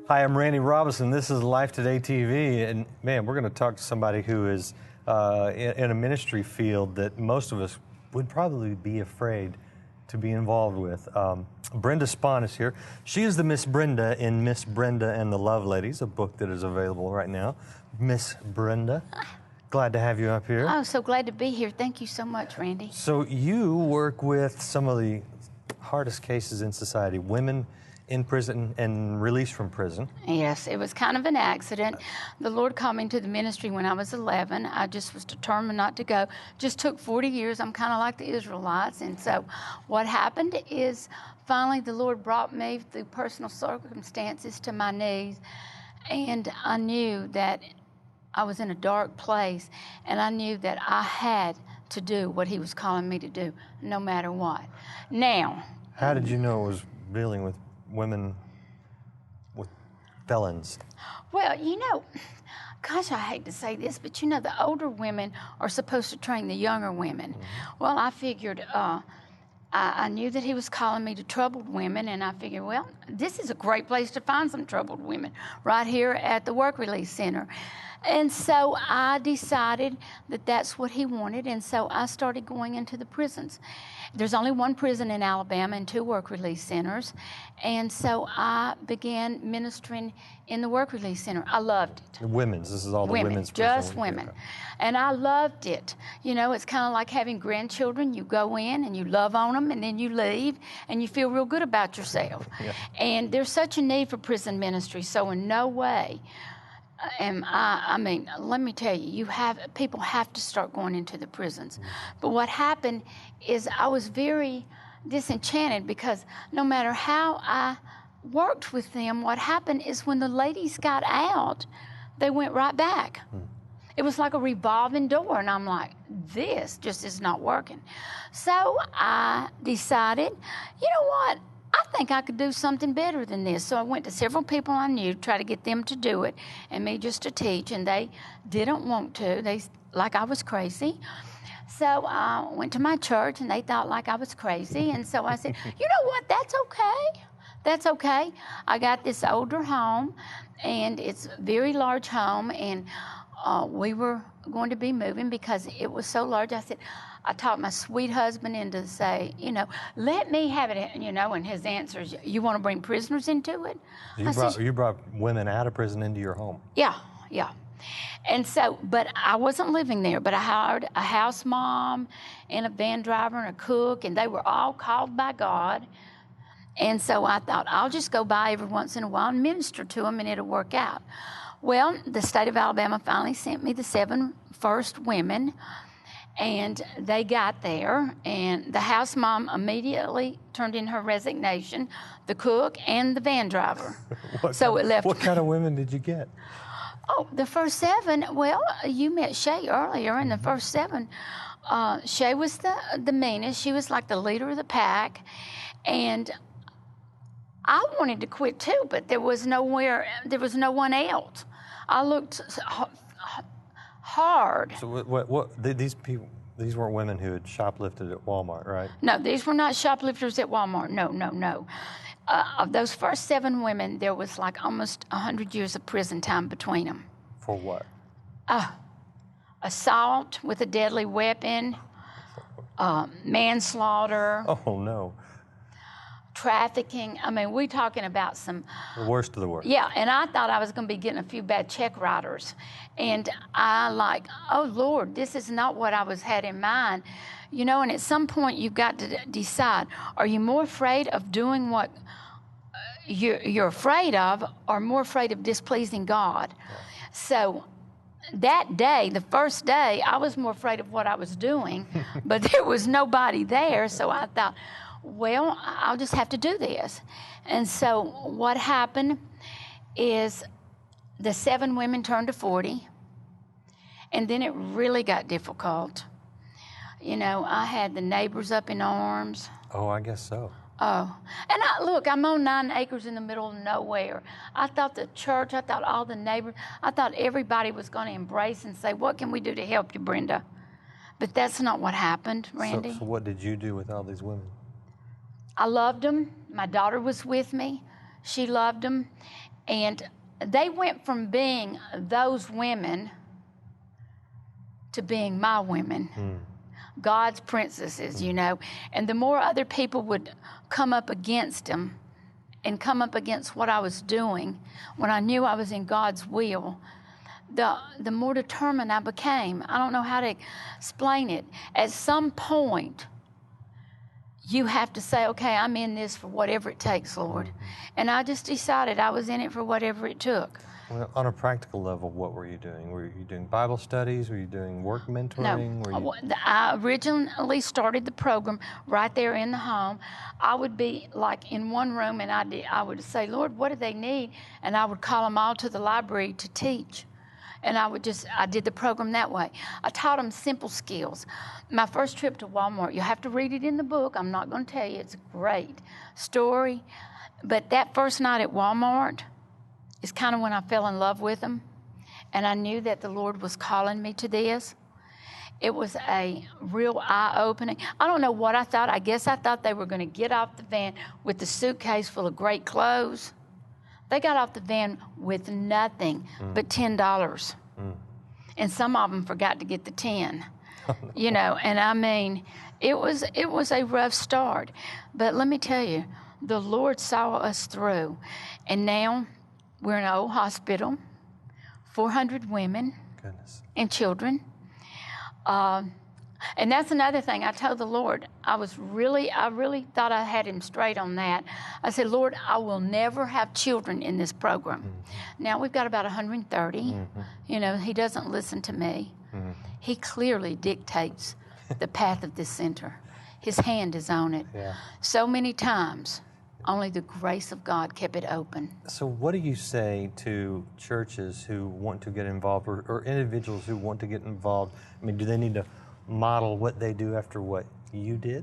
Hi, I'm Randy Robison. This is Life Today TV, and man, we're going to talk to somebody who is in a ministry field that most of us would probably be afraid to be involved with. Brenda Spahn is here. She is the Miss Brenda in Miss Brenda and the Loveladies, a book that is available right now. Miss Brenda, glad to have you up here. Oh, so glad to be here. Thank you so much, Randy. So you work with some of the hardest cases in society, women in prison and released from prison. Yes, it was kind of an accident. The Lord called me into the ministry when I was 11. I just was determined not to go. Just took 40 years. I'm kind of like the Israelites. And so what happened is finally the Lord brought me through personal circumstances to my knees. And I knew that I was in a dark place. And I knew that I had to do what He was calling me to do, no matter what. Now, how did you know it was dealing with women with felons? Well, you know, gosh, I hate to say this, but you know, the older women are supposed to train the younger women. Mm-hmm. Well, I figured, I knew that He was calling me to troubled women, and I figured, well, this is a great place to find some troubled women, right here at the Work Release Center. And so I decided that that's what He wanted, and so I started going into the prisons. There's only one prison in Alabama and 2 work release centers, and so I began ministering in the Work Release Center. I loved it. Women's, this is all the women's prison. Just women. And I loved it. You know, it's kind of like having grandchildren. You go in and you love on them, and then you leave, and you feel real good about yourself. Yeah. And there's such a need for prison ministry, so in no way I mean, let me tell you, people have to start going into the prisons. But what happened is I was very disenchanted because no matter how I worked with them, what happened is when the ladies got out, they went right back. It was like a revolving door, and I'm like, this just is not working. So I decided, you know what? I think I could do something better than this. So I went to several people I knew to try to get them to do it and me just to teach, and they didn't want to. They like I was crazy. So I went to my church, and they thought like I was crazy. And so I said, you know what, that's okay. That's okay. I got this older home, and it's a very large home, and we were going to be moving because it was so large. I talked my sweet husband into say, you know, let me have it, you know, and his answer is, you want to bring prisoners into it? You brought women out of prison into your home? Yeah. And so, but I wasn't living there, but I hired a house mom and a van driver and a cook, and they were all called by God. And so I thought, I'll just go by every once in a while and minister to them, and it'll work out. Well, the state of Alabama finally sent me the 7 first women, and they got there, and the house mom immediately turned in her resignation, the cook and the van driver. What kind of women did you get? Oh, the first 7, well, you met Shay earlier, and the first 7, Shay was the meanest. She was like the leader of the pack, and I wanted to quit too, but there was no one else. I looked hard. So these people, these weren't women who had shoplifted at Walmart, right? No, these were not shoplifters at Walmart. No. Of those first 7 women, there was like almost 100 years of prison time between them. For what? Assault with a deadly weapon, manslaughter. Oh, no. Trafficking. I mean, we're talking about some... The worst of the worst. Yeah, and I thought I was going to be getting a few bad check writers. And I like, oh, Lord, this is not what I had in mind. You know, and at some point you've got to decide, are you more afraid of doing what you're afraid of, or more afraid of displeasing God? Yeah. So that day, the first day, I was more afraid of what I was doing, but there was nobody there, so I thought, well, I'll just have to do this. And so what happened is the 7 women turned to 40, and then it really got difficult. You know, I had the neighbors up in arms. Oh, I guess so. Oh, and I'm on 9 acres in the middle of nowhere. I thought the church, I thought all the neighbors, I thought everybody was going to embrace and say, what can we do to help you, Brenda? But that's not what happened, Randy. So what did you do with all these women? I loved them. My daughter was with me. She loved them. And they went from being those women to being my women. God's princesses, you know. And the more other people would come up against them and come up against what I was doing when I knew I was in God's will, the more determined I became. I don't know how to explain it. At some point, you have to say, okay, I'm in this for whatever it takes, Lord. And I just decided I was in it for whatever it took. Well, on a practical level, what were you doing? Were you doing Bible studies? Were you doing work mentoring? No, I originally started the program right there in the home. I would be like in one room, and I would say, Lord, what do they need? And I would call them all to the library to teach. And I did the program that way. I taught them simple skills. My first trip to Walmart, you have to read it in the book. I'm not going to tell you. It's a great story. But that first night at Walmart is kind of when I fell in love with them. And I knew that the Lord was calling me to this. It was a real eye-opening. I don't know what I thought. I guess I thought they were going to get off the van with the suitcase full of great clothes. They got off the van with nothing but $10. And some of them forgot to get the 10. You know, and I mean, it was a rough start. But let me tell you, the Lord saw us through. And now we're in an old hospital, 400 women and children. And that's another thing. I told the Lord, I really thought I had him straight on that. I said, Lord, I will never have children in this program. Now we've got about 130. You know, he doesn't listen to me. He clearly dictates the path of this center. His hand is on it. So many times, only the grace of God kept it open. So what do you say to churches who want to get involved or individuals who want to get involved? I mean, do they need to model what they do after what you did?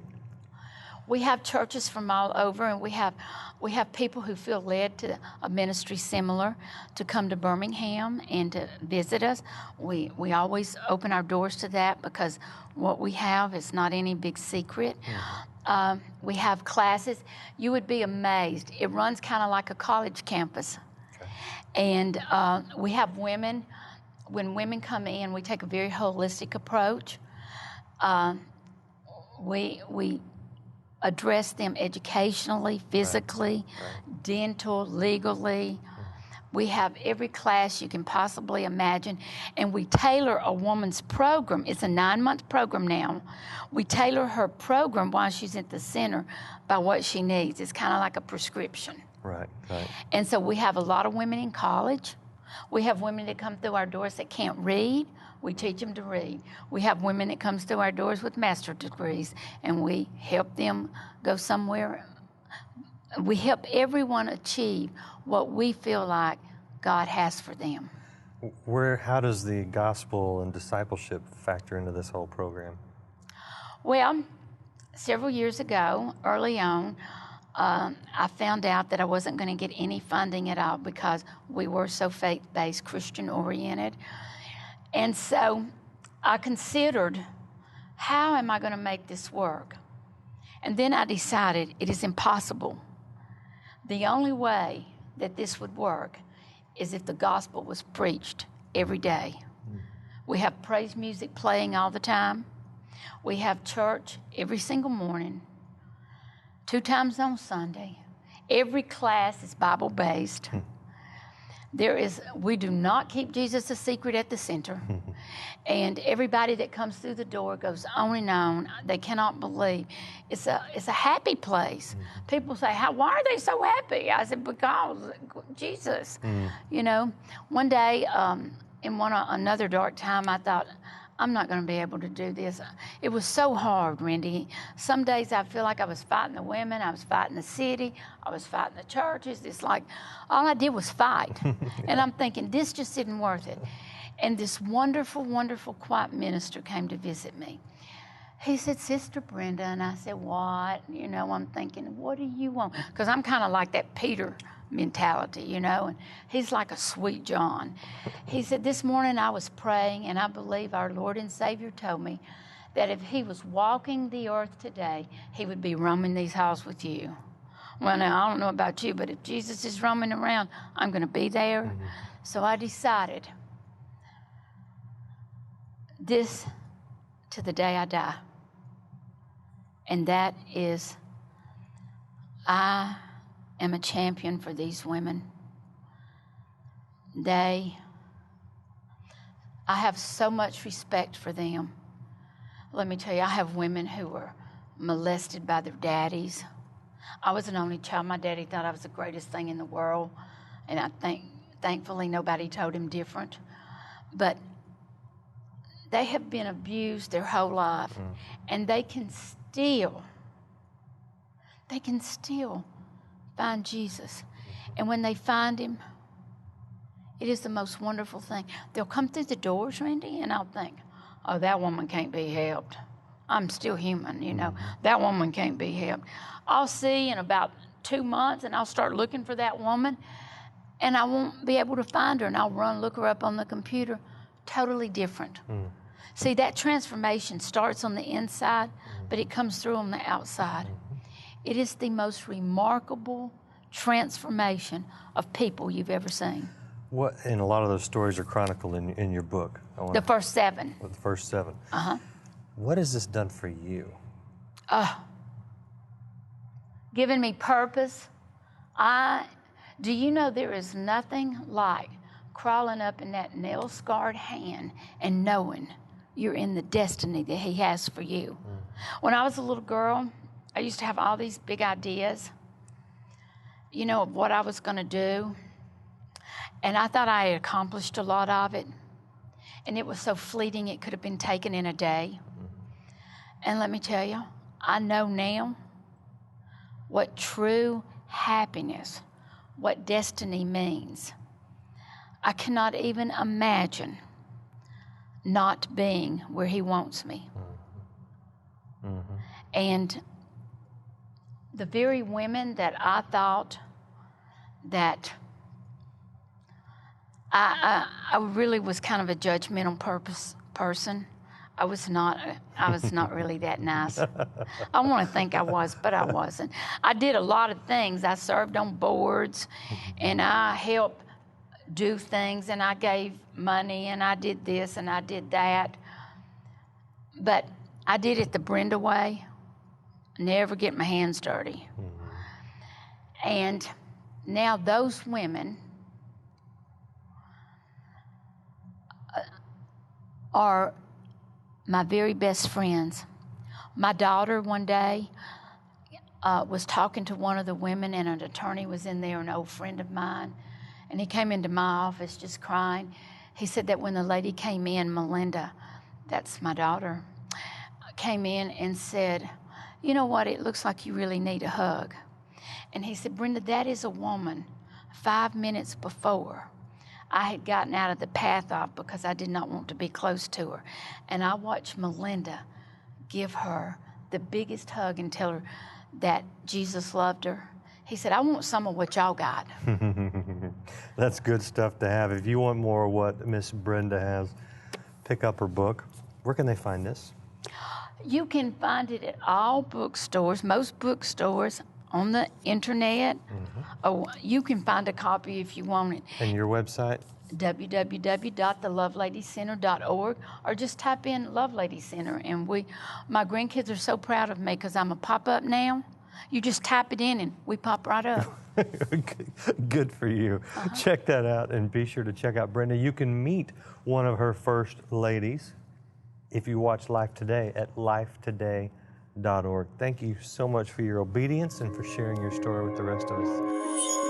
We have churches from all over, and we have people who feel led to a ministry similar to come to Birmingham and to visit us. We always open our doors to that because what we have is not any big secret. We have classes. You would be amazed. It runs kind of like a college campus. And we have women. When women come in, we take a very holistic approach. We address them educationally, physically, dental, legally. We have every class you can possibly imagine, and we tailor a woman's program. It's a 9-month program now. We tailor her program while she's at the center by what she needs. It's kind of like a prescription. Right. And so we have a lot of women in college. We have women that come through our doors that can't read. We teach them to read. We have women that comes through our doors with master's degrees, and we help them go somewhere. We help everyone achieve what we feel like God has for them. How does the gospel and discipleship factor into this whole program? Well, several years ago, early on, I found out that I wasn't going to get any funding at all because we were so faith-based, Christian-oriented. And so I considered, how am I going to make this work? And then I decided it is impossible. The only way that this would work is if the gospel was preached every day. We have praise music playing all the time. We have church every single morning, 2 times on Sunday. Every class is Bible-based. We do not keep Jesus a secret at the center. And everybody that comes through the door goes on and on. They cannot believe. It's a happy place. People say, why are they so happy? I said, because Jesus. You know, one day in another dark time, I thought, I'm not going to be able to do this. It was so hard, Randy. Some days I feel like I was fighting the women, I was fighting the city, I was fighting the churches. It's like all I did was fight. And I'm thinking, this just isn't worth it. And this wonderful, wonderful, quiet minister came to visit me. He said, Sister Brenda, and I said, what? You know, I'm thinking, what do you want? Because I'm kind of like that Peter mentality, you know, and he's like a sweet John. He said, this morning I was praying, and I believe our Lord and Savior told me that if he was walking the earth today, he would be roaming these halls with you. Well, now, I don't know about you, but if Jesus is roaming around, I'm going to be there. Mm-hmm. So I decided this to the day I die. And that is, I am a champion for these women. I have so much respect for them. Let me tell you, I have women who were molested by their daddies. I was an only child. My daddy thought I was the greatest thing in the world, and thankfully nobody told him different. But they have been abused their whole life, and they can still find Jesus. And when they find him, it is the most wonderful thing. They'll come through the doors, Randy, and I'll think, oh, that woman can't be helped. I'm still human, you know. That woman can't be helped. I'll see in about 2 months, and I'll start looking for that woman, and I won't be able to find her, and I'll look her up on the computer. Totally different. See, that transformation starts on the inside, but it comes through on the outside. It is the most remarkable transformation of people you've ever seen. What, and a lot of those stories are chronicled in your book. The first 7. The first 7. Uh-huh. What has this done for you? Given me purpose. Do you know there is nothing like crawling up in that nail-scarred hand and knowing you're in the destiny that he has for you. When I was a little girl, I used to have all these big ideas, you know, of what I was going to do. And I thought I had accomplished a lot of it. And it was so fleeting, it could have been taken in a day. And let me tell you, I know now what true happiness, what destiny means. I cannot even imagine not being where he wants me. Mm-hmm. And the very women that I thought that I really was kind of a judgmental person. I was not really that nice. I want to think I was, but I wasn't. I did a lot of things. I served on boards, and I helped do things, and I gave money, and I did this, and I did that. But I did it the Brenda way. Never get my hands dirty. Mm-hmm. And now those women are my very best friends. My daughter one day was talking to one of the women, and an attorney was in there, an old friend of mine, and he came into my office just crying. He said that when the lady came in, Melinda, that's my daughter, came in and said, you know what, it looks like you really need a hug. And he said, Brenda, that is a woman 5 minutes before I had gotten out of the path off because I did not want to be close to her. And I watched Melinda give her the biggest hug and tell her that Jesus loved her. He said, I want some of what y'all got. That's good stuff to have. If you want more of what Miss Brenda has, pick up her book. Where can they find this? You can find it at all bookstores, most bookstores, on the internet. Mm-hmm. Oh, you can find a copy if you want it. And your website? www.loveladiescenter.org, or just type in Loveladies Center. And my grandkids are so proud of me because I'm a pop-up now. You just type it in and we pop right up. Good for you. Uh-huh. Check that out, and be sure to check out Brenda. You can meet one of her first ladies if you watch Life Today at lifetoday.org. Thank you so much for your obedience and for sharing your story with the rest of us.